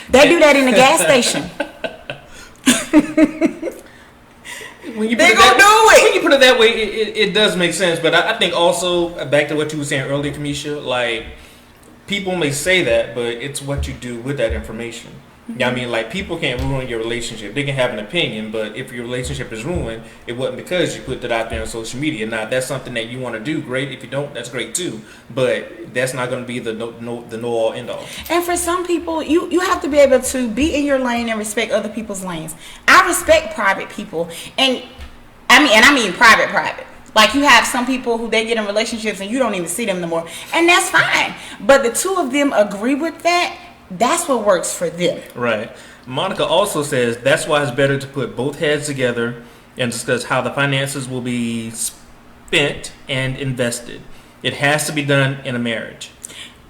They do that in the gas station. When you put it that way, it does make sense. But I think also, back to what you were saying earlier, Kamisha, like, people may say that, but it's what you do with that information. Yeah, I mean, like, people can't ruin your relationship. They can have an opinion, but if your relationship is ruined, it wasn't because you put that out there on social media. Now, if that's something that you want to do, great. If you don't, that's great too. But that's not going to be the know-all, end-all. And for some people, you have to be able to be in your lane and respect other people's lanes. I respect private people, and I mean private. Like, you have some people who they get in relationships and you don't even see them no more, and that's fine. But the two of them agree with that. That's what works for them. Right. Monica also says that's why it's better to put both heads together and discuss how the finances will be spent and invested. It has to be done in a marriage.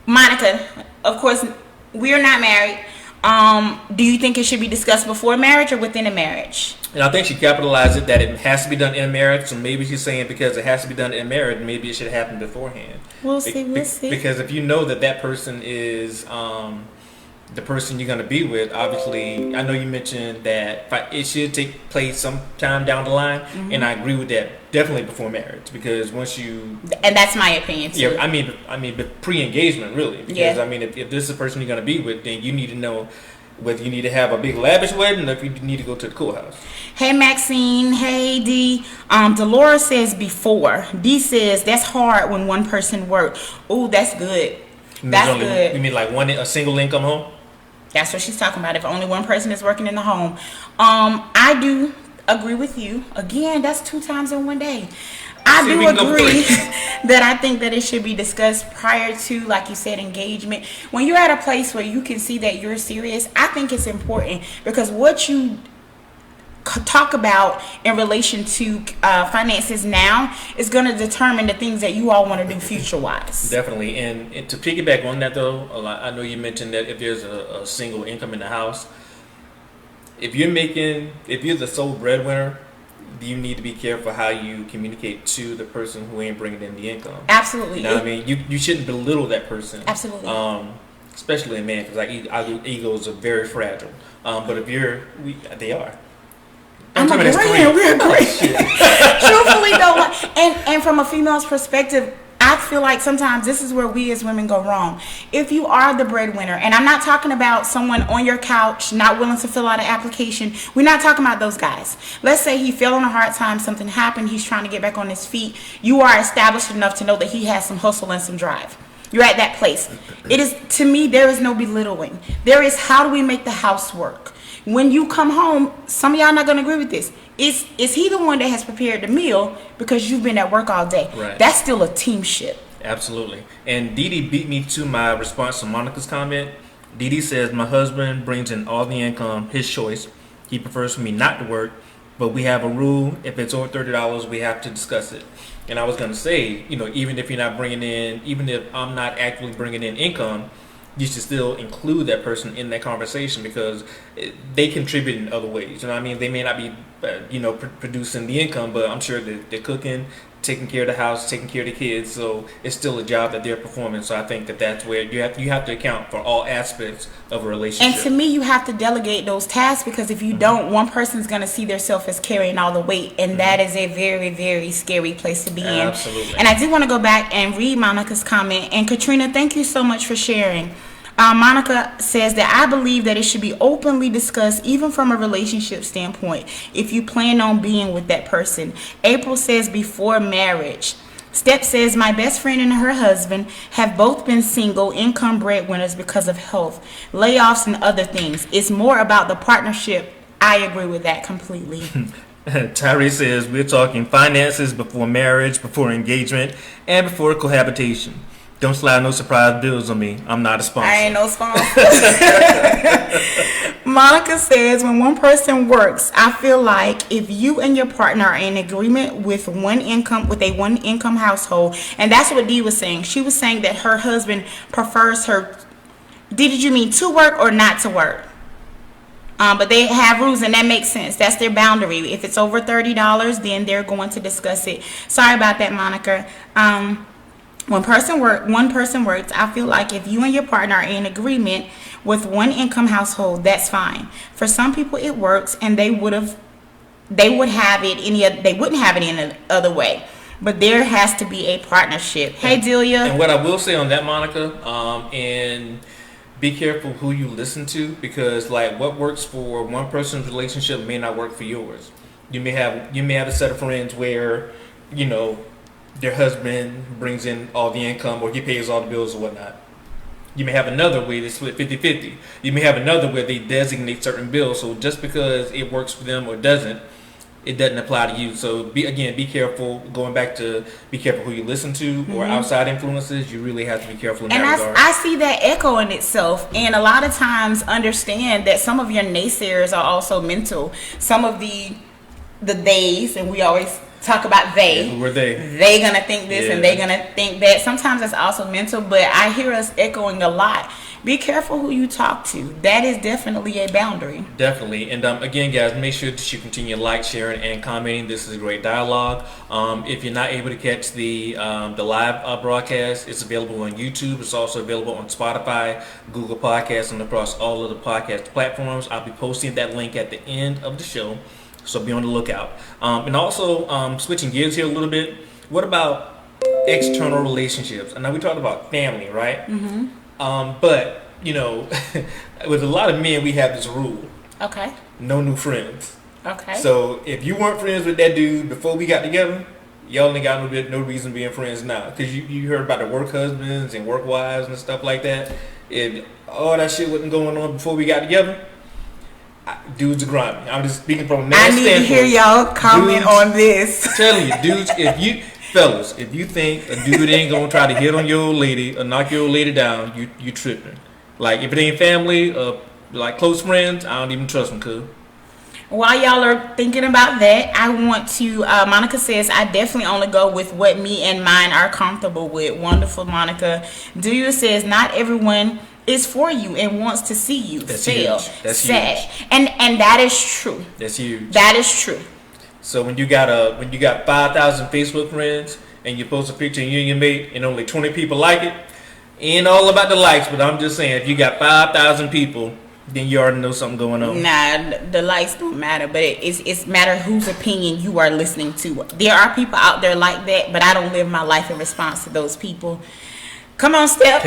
Monica, of course, we are not married. Do you think it should be discussed before marriage or within a marriage? And I think she capitalized it that it has to be done in a marriage. So maybe she's saying because it has to be done in a marriage, maybe it should happen beforehand. We'll see. Because if you know that person is the person you're going to be with, obviously, I know you mentioned that it should take place sometime down the line, and I agree with that. Definitely before marriage, because once you... And that's my opinion, too. Yeah, I mean, pre-engagement, really. Because, I mean, if this is the person you're going to be with, then you need to know whether you need to have a big lavish wedding or if you need to go to the cool house. Hey, Maxine. Hey, D. Dolores says before. D says that's hard when one person works. Ooh, that's good. That's good. You mean like a single income home? That's what she's talking about. If only one person is working in the home. I do agree with you. Again, that's 2 times in one day. I do agree that I think that it should be discussed prior to, like you said, engagement. When you're at a place where you can see that you're serious, I think it's important, because what you talk about in relation to finances now is going to determine the things that you all want to do future wise. Definitely. And to piggyback on that though, I know you mentioned that if there's a single income in the house, if you're the sole breadwinner, you need to be careful how you communicate to the person who ain't bringing in the income. Absolutely. You know what I mean? You shouldn't belittle that person. Absolutely. Especially a man, because like egos are very fragile. But if they are. I'm agreeing. We're agreeing. Truthfully, though, and from a female's perspective, I feel like sometimes this is where we as women go wrong. If you are the breadwinner, and I'm not talking about someone on your couch not willing to fill out an application. We're not talking about those guys. Let's say he fell on a hard time, something happened, he's trying to get back on his feet. You are established enough to know that he has some hustle and some drive. You're at that place. It is, to me, there is no belittling. There is, how do we make the house work? When you come home, some of y'all not going to agree with this. Is he the one that has prepared the meal because you've been at work all day? Right. That's still a teamship. Absolutely. And Dee Dee beat me to my response to Monica's comment. Dee Dee says, my husband brings in all the income, his choice. He prefers for me not to work, but we have a rule. If it's over $30, we have to discuss it. And I was going to say, even if you're not bringing in, even if I'm not actually bringing in income, you should still include that person in that conversation, because they contribute in other ways. You know what I mean? They may not be, producing the income, but I'm sure that they're cooking, taking care of the house, taking care of the kids. So it's still a job that they're performing. So I think that's where you have to account for all aspects of a relationship. And to me, you have to delegate those tasks, because if you don't, one person's going to see themselves as carrying all the weight, and that is a very, very scary place to be in. Absolutely. And I do want to go back and read Monica's comment. And Katrina, thank you so much for sharing. Monica says that I believe that it should be openly discussed, even from a relationship standpoint, if you plan on being with that person. April says before marriage. Step says my best friend and her husband have both been single income breadwinners because of health, layoffs, and other things. It's more about the partnership. I agree with that completely. Tyree says we're talking finances before marriage, before engagement, and before cohabitation. Don't slide no surprise bills on me. I'm not a sponsor. I ain't no sponsor. Monica says, when one person works, I feel like if you and your partner are in agreement with a one income household, and that's what Dee was saying. She was saying that her husband prefers her. Did you mean to work or not to work? But they have rules, and that makes sense. That's their boundary. If it's over $30, then they're going to discuss it. Sorry about that, Monica. One person works, I feel like if you and your partner are in agreement with one income household, that's fine. For some people it works, and they wouldn't have it any other way. But there has to be a partnership. Hey, Delia. And what I will say on that, Monica, and be careful who you listen to, because like what works for one person's relationship may not work for yours. You may have a set of friends where, their husband brings in all the income, or he pays all the bills or whatnot. You may have another way they split 50-50. You may have another where they designate certain bills. So just because it works for them or doesn't, it doesn't apply to you. So be careful. Going back to be careful who you listen to, or outside influences. You really have to be careful in that regard. I see that echo in itself, and a lot of times understand that some of your naysayers are also mental. Some of the days, and we always talk about they. Yeah, who are they? They gonna think this, and they gonna think that. Sometimes it's also mental, but I hear us echoing a lot. Be careful who you talk to. That is definitely a boundary. Definitely. And again, guys, make sure that you continue sharing, and commenting. This is a great dialogue. If you're not able to catch the live broadcast, it's available on YouTube. It's also available on Spotify, Google Podcasts, and across all of the podcast platforms. I'll be posting that link at the end of the show, so be on the lookout. And also, switching gears here a little bit, what about external relationships? I know we talked about family, right? Mm-hmm. But, with a lot of men, we have this rule. Okay. No new friends. Okay. So if you weren't friends with that dude before we got together, y'all ain't got no reason being friends now. Because you heard about the work husbands and work wives and stuff like that. And all that shit wasn't going on before we got together. Dudes are grimy. I'm just speaking from a man's standpoint. I need to hear y'all comment on this. Telling you, dudes, if you think a dude ain't gonna try to hit on your old lady or knock your old lady down, you tripping. Like, if it ain't family or like close friends, I don't even trust them, cuz. While y'all are thinking about that, I want to, Monica says, I definitely only go with what me and mine are comfortable with. Wonderful, Monica. Duya says, not everyone is for you and wants to see you fail. That's sad. huge. And that is true. That's huge. That is true. So when you got 5,000 Facebook friends and you post a picture of you and your mate and only 20 people like it, ain't all about the likes, but I'm just saying, if you got 5,000 people, then you already know something going on. Nah, the likes don't matter, but it's matter whose opinion you are listening to. There are people out there like that, but I don't live my life in response to those people. Come on, Step.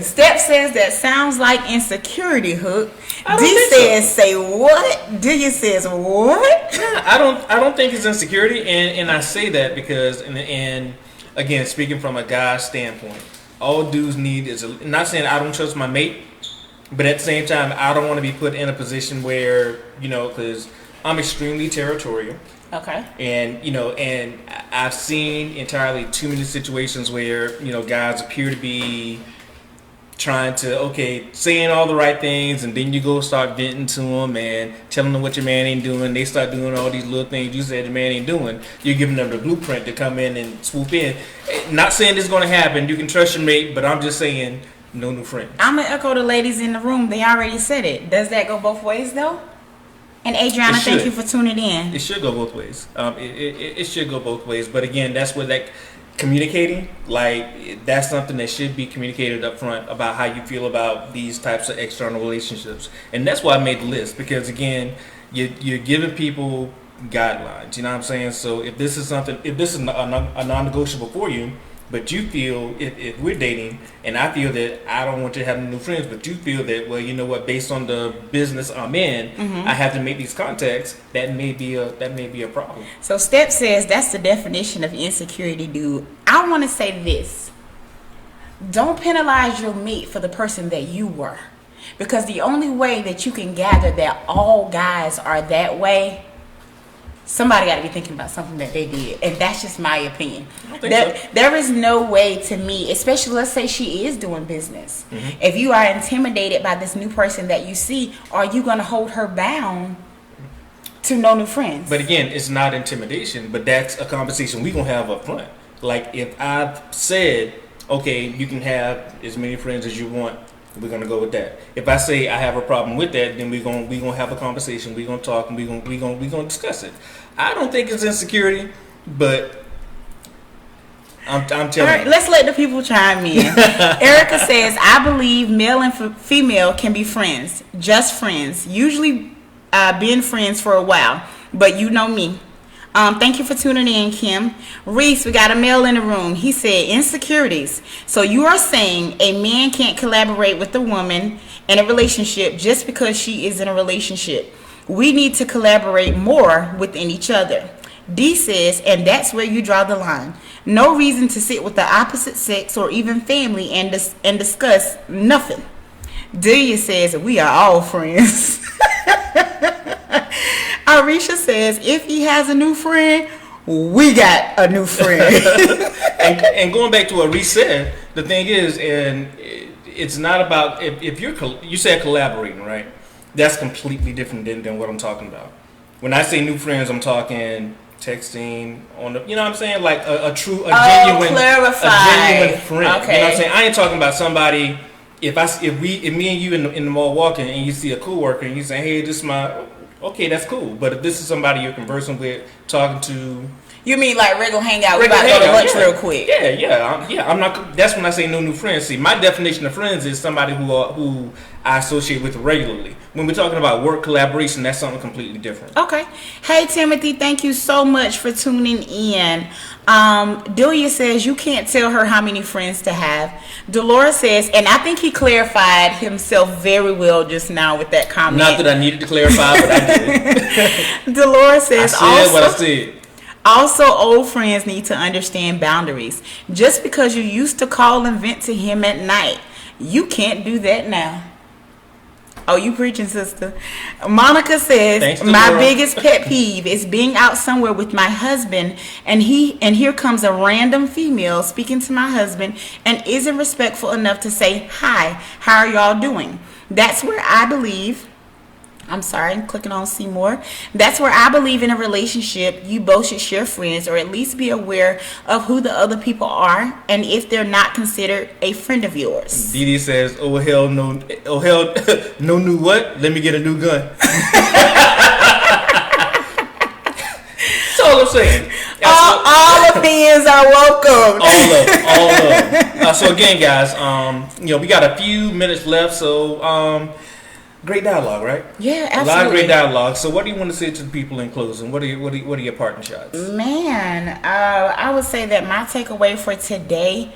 Step says that sounds like insecurity, Hook. D says, say what? D says what? I don't think it's insecurity, and I say that because, and again, speaking from a guy's standpoint, all dudes need is not saying I don't trust my mate, but at the same time, I don't want to be put in a position where, because I'm extremely territorial. Okay. And, and I've seen entirely too many situations where, guys appear to be trying to, saying all the right things, and then you go start venting to them and telling them what your man ain't doing. They start doing all these little things you said your man ain't doing. You're giving them the blueprint to come in and swoop in. Not saying it's going to happen. You can trust your mate, but I'm just saying no new friends. I'm going to echo the ladies in the room. They already said it. Does that go both ways, though? And Adriana, thank you for tuning in. It should go both ways. It should go both ways. But again, that's what communicating, that's something that should be communicated up front about how you feel about these types of external relationships. And that's why I made the list, because again, you're giving people guidelines. You know what I'm saying? So if this is a non-negotiable for you, but you feel if we're dating and I feel that I don't want to have new friends, but you feel that, well, you know what, based on the business I'm in, I have to make these contacts, that may be a problem. So Step says that's the definition of insecurity, dude. I want to say this. Don't penalize your mate for the person that you were. Because the only way that you can gather that all guys are that way, somebody got to be thinking about something that they did, and that's just my opinion. There is no way to me, especially let's say she is doing business. If you are intimidated by this new person that you see, are you going to hold her bound to no new friends? But again, it's not intimidation, but that's a conversation we're going to have up front. Like if I've said, okay, you can have as many friends as you want, we're gonna go with that. If I say I have a problem with that, then we're gonna have a conversation. We're gonna talk and we're gonna discuss it. I don't think it's insecurity, but I'm telling you. All right, let's let the people chime in. Erica says, I believe male and female can be friends, just friends. Usually, been friends for a while, but you know me. Thank you for tuning in, Kim. Reese, we got a male in the room. He said insecurities. So you are saying a man can't collaborate with a woman in a relationship just because she is in a relationship. We need to collaborate more within each other. D says, and that's where you draw the line. No reason to sit with the opposite sex or even family and discuss nothing. Delia says, we are all friends. Arisha says, if he has a new friend, we got a new friend. and going back to what Reese said, the thing is, and it's not about, if you said collaborating, right? That's completely different than what I'm talking about. When I say new friends, I'm talking texting on the, you know what I'm saying? Like a genuine friend. Okay. You know what I'm saying? I ain't talking about somebody, if me and you in the mall walking and you see a coworker and you say, hey, this is my, okay, that's cool. But if this is somebody you're conversing with, talking to, you mean like regular hangout? We about to go to lunch real quick. Yeah. I'm not. That's when I say no new friends. See, my definition of friends is somebody who I associate with regularly. When we're talking about work collaboration, that's something completely different. Okay. Hey Timothy, thank you so much for tuning in. Delia says you can't tell her how many friends to have. Dolores says, and I think he clarified himself very well just now with that comment. Not that I needed to clarify, but I did. Dolores says, I said what I said. Also, old friends need to understand boundaries. Just because you used to call and vent to him at night, you can't do that now. Oh, you preaching, sister. Monica says, my biggest pet peeve is being out somewhere with my husband and here comes a random female speaking to my husband and isn't respectful enough to say, hi, how are y'all doing? That's where I believe, I'm sorry, I'm clicking on see more. That's where I believe in a relationship, you both should share friends or at least be aware of who the other people are and if they're not considered a friend of yours. Dee Dee says, oh hell no, no new what? Let me get a new gun. That's all I'm saying. All opinions are welcome. All of them. So again, guys, we got a few minutes left, so great dialogue, right? Yeah, absolutely. A lot of great dialogue. So, what do you want to say to the people in closing? What are your parting shots? Man, I would say that my takeaway for today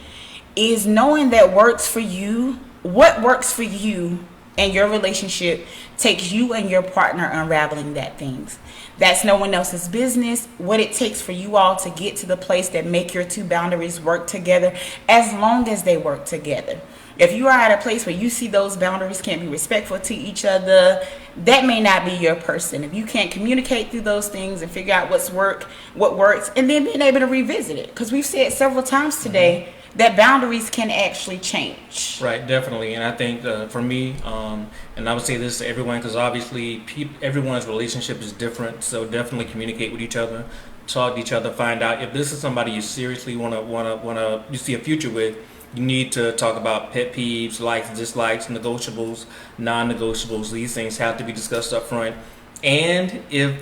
is knowing that works for you. What works for you and your relationship takes you and your partner unraveling that things. That's no one else's business. What it takes for you all to get to the place that make your two boundaries work together, as long as they work together. If you are at a place where you see those boundaries can't be respectful to each other, that may not be your person. If you can't communicate through those things and figure out what works, and then being able to revisit it. Because we've said several times today that boundaries can actually change. Right, definitely. And I think for me, and I would say this to everyone, because obviously everyone's relationship is different. So definitely communicate with each other, talk to each other, find out if this is somebody you seriously you see a future with. You need to talk about pet peeves, likes, dislikes, negotiables, non-negotiables. These things have to be discussed up front. And if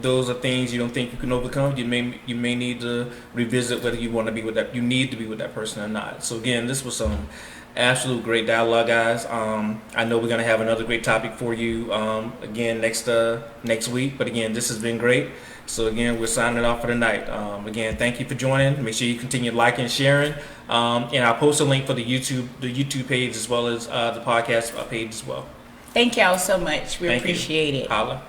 those are things you don't think you can overcome, you may need to revisit whether you want to be with that. You need to be with that person or not. So again, this was some absolute great dialogue, guys. I know we're gonna have another great topic for you again next week. But again, this has been great. So again, we're signing off for the night. Again, thank you for joining. Make sure you continue liking and sharing. And I'll post a link for the YouTube page as well as the podcast page as well. Thank y'all so much. We appreciate it. Holla.